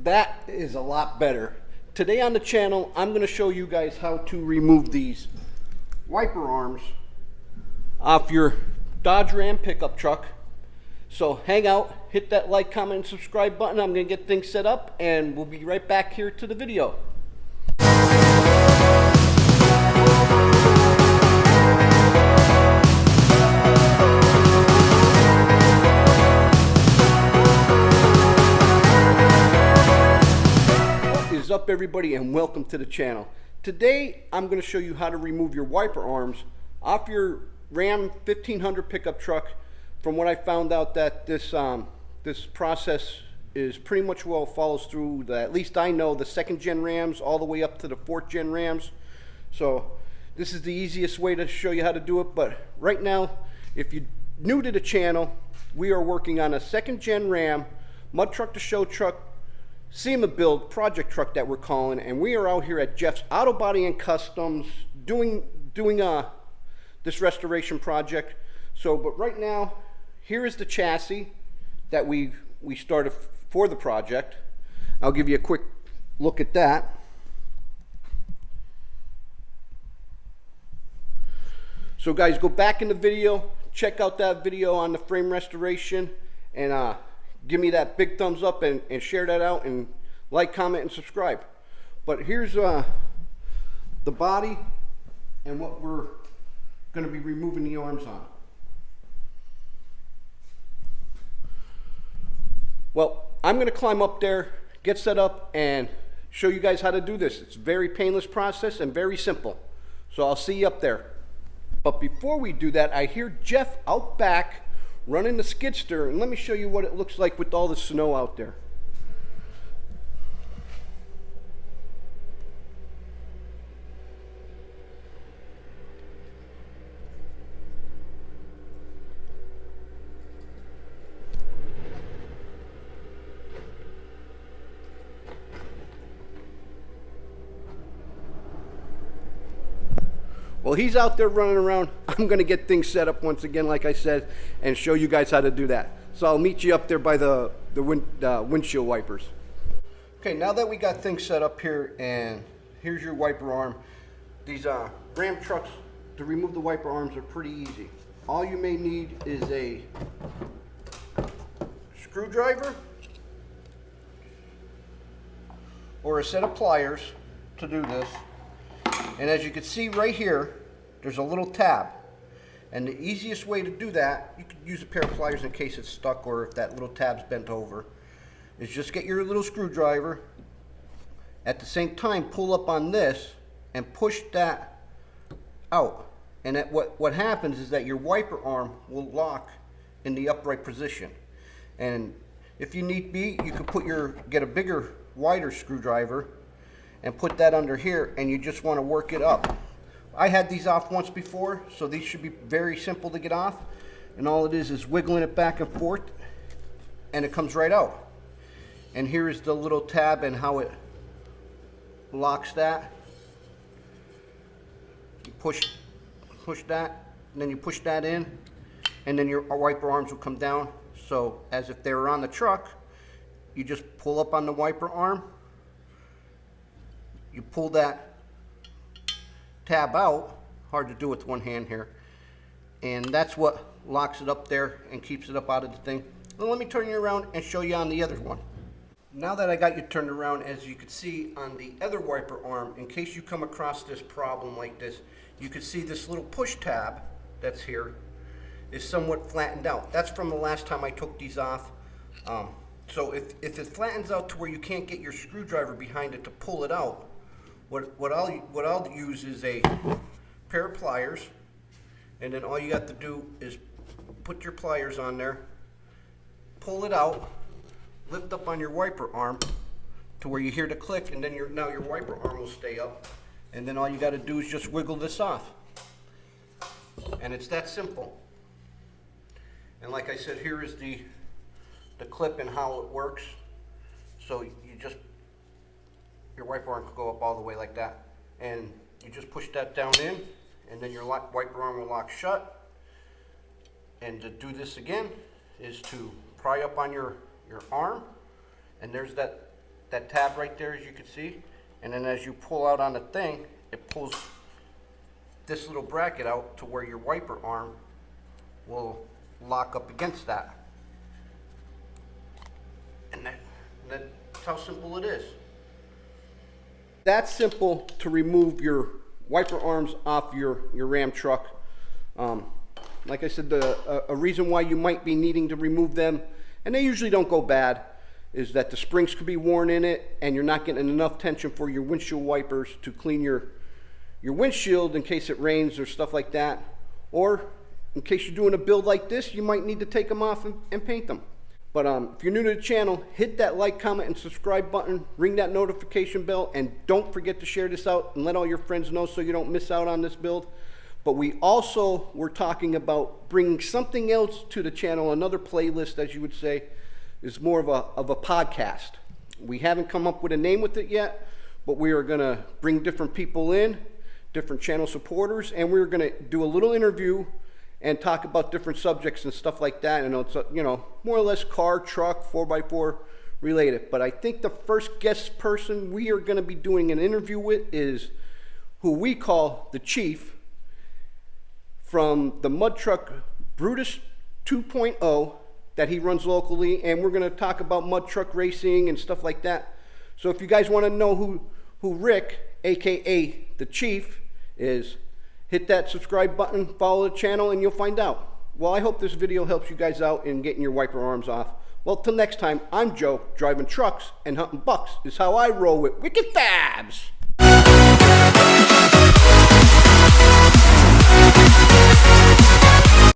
That is a lot better. Today on the channel, I'm going to show you guys how to remove these wiper arms off your Dodge Ram pickup truck. So hang out, hit that like, comment, and subscribe button. I'm going to get things set up, and we'll be right back here to the video. What is up, everybody, and welcome to the channel. Today I'm going to show you how to remove your wiper arms off your Ram 1500 pickup truck. From what I found out, that this process is pretty much follows through at least I know the 2nd gen Rams all the way up to the 4th gen Rams. So this is the easiest way to show you how to do it. But right now, if you're new to the channel, we are working on a 2nd gen Ram mud truck to show truck SEMA build project truck that we're calling, and we are out here at Jeff's Auto Body and Customs doing this restoration project. So, but right now, here is the chassis that we started for the project. I'll give you a quick look at that. So guys, go back in the video, check out that video on the frame restoration, and give me that big thumbs up and share that out, and like, comment, and subscribe. But here's the body and what we're going to be removing the arms on. Well, I'm going to climb up there, get set up, and show you guys how to do this. It's a very painless process and very simple. So I'll see you up there. But before we do that, I hear Jeff out back running the skid steer, and let me show you what it looks like with all the snow out there. Well, he's out there running around. I'm going to get things set up once again, like I said, and show you guys how to do that. So I'll meet you up there by the windshield wipers. Okay, now that we got things set up here, and here's your wiper arm. These Ram trucks, to remove the wiper arms, are pretty easy. All you may need is a screwdriver or a set of pliers to do this. And as you can see right here, there's a little tab. And the easiest way to do that, you could use a pair of pliers in case it's stuck or if that little tab's bent over, is just get your little screwdriver. At the same time, pull up on this and push that out. And what happens is that your wiper arm will lock in the upright position. And if you need be, you could get a bigger, wider screwdriver and put that under here, and you just want to work it up. I had these off once before, so these should be very simple to get off. And all it is wiggling it back and forth, and it comes right out. And here is the little tab and how it locks that. You push that, and then you push that in, and then your wiper arms will come down. So as if they were on the truck, you just pull up on the wiper arm, you pull that tab out, hard to do with one hand here, and that's what locks it up there and keeps it up out of the thing. Well, let me turn you around and show you on the other one. Now that I got you turned around, as you can see on the other wiper arm, in case you come across this problem like this, you can see this little push tab that's here is somewhat flattened out. That's from the last time I took these off. So if it flattens out to where you can't get your screwdriver behind it to pull it out, what I'll use is a pair of pliers, and then all you got to do is put your pliers on there, pull it out, lift up on your wiper arm to where you hear the click, and then now your wiper arm will stay up, and then all you got to do is just wiggle this off, and it's that simple. And like I said, here is the clip and how it works. So your wiper arm could go up all the way like that, and you just push that down in, and then your wiper arm will lock shut. And to do this again is to pry up on your arm, and there's that that tab right there, as you can see. And then as you pull out on the thing, it pulls this little bracket out to where your wiper arm will lock up against that. And that's how simple it is. That's simple to remove your wiper arms off your Ram truck. Like I said, a reason why you might be needing to remove them, and they usually don't go bad, is that the springs could be worn in it and you're not getting enough tension for your windshield wipers to clean your windshield in case it rains or stuff like that. Or in case you're doing a build like this, you might need to take them off and paint them. But if you're new to the channel, hit that like, comment, and subscribe button, ring that notification bell, and don't forget to share this out and let all your friends know so you don't miss out on this build. But we also were talking about bringing something else to the channel, another playlist, as you would say, is more of a podcast. We haven't come up with a name with it yet, but we are gonna bring different people in, different channel supporters, and we're gonna do a little interview and talk about different subjects and stuff like that. And it's, you know, more or less car, truck, 4x4 related. But I think the first guest person we are gonna be doing an interview with is who we call the Chief from the Mud Truck Brutus 2.0 that he runs locally, and we're going to talk about mud truck racing and stuff like that. So if you guys want to know who Rick, aka the Chief, is, hit that subscribe button, follow the channel, and you'll find out. Well, I hope this video helps you guys out in getting your wiper arms off. Well, till next time, I'm Joe, driving trucks and hunting bucks is how I roll with Wicked Fabz.